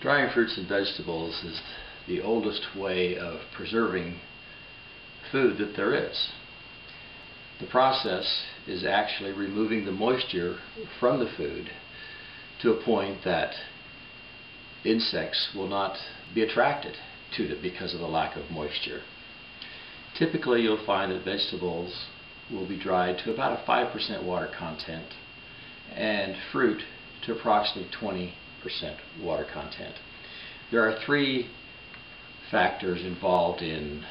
Drying fruits and vegetables is the oldest way of preserving food that there is. The process is actually removing the moisture from the food to a point that insects will not be attracted to it because of the lack of moisture. Typically you'll find that vegetables will be dried to about a 5% water content and fruit to approximately 20% water content. There are three factors involved in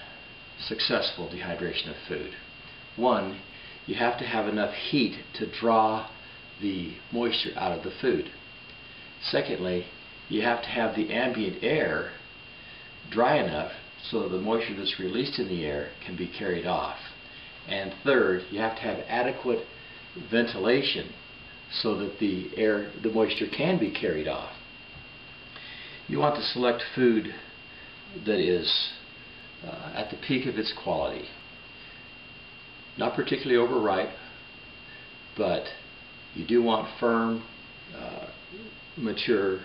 successful dehydration of food. One, you have to have enough heat to draw the moisture out of the food. Secondly, you have to have the ambient air dry enough so that the moisture that's released in the air can be carried off. And third, you have to have adequate ventilation so that the moisture can be carried off. You want to select food that is at the peak of its quality. Not particularly overripe, but you do want firm, mature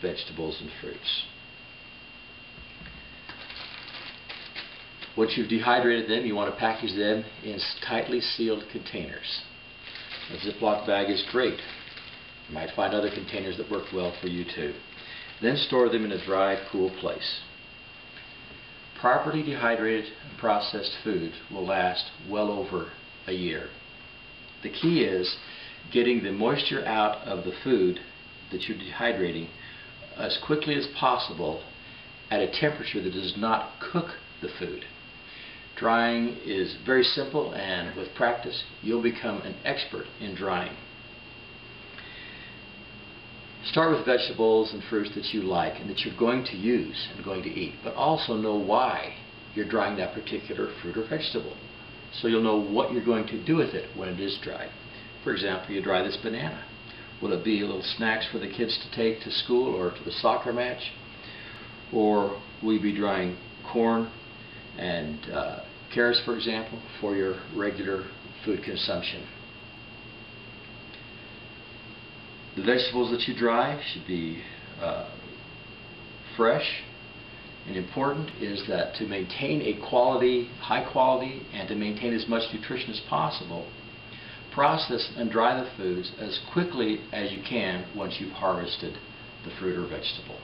vegetables and fruits. Once you've dehydrated them, you want to package them in tightly sealed containers. A Ziploc bag is great. You might find other containers that work well for you too. Then store them in a dry, cool place. Properly dehydrated and processed food will last well over a year. The key is getting the moisture out of the food that you're dehydrating as quickly as possible at a temperature that does not cook the food. Drying is very simple, and with practice you'll become an expert in drying. Start with vegetables and fruits that you like and that you're going to use and going to eat, but also know why you're drying that particular fruit or vegetable, so you'll know what you're going to do with it when it is dried. For example, you dry this banana. Will it be a little snacks for the kids to take to school or to the soccer match? Or will you be drying corn and carrots, for example, for your regular food consumption? The vegetables that you dry should be fresh, and important is that to maintain a high quality, and to maintain as much nutrition as possible, process and dry the foods as quickly as you can once you've harvested the fruit or vegetable.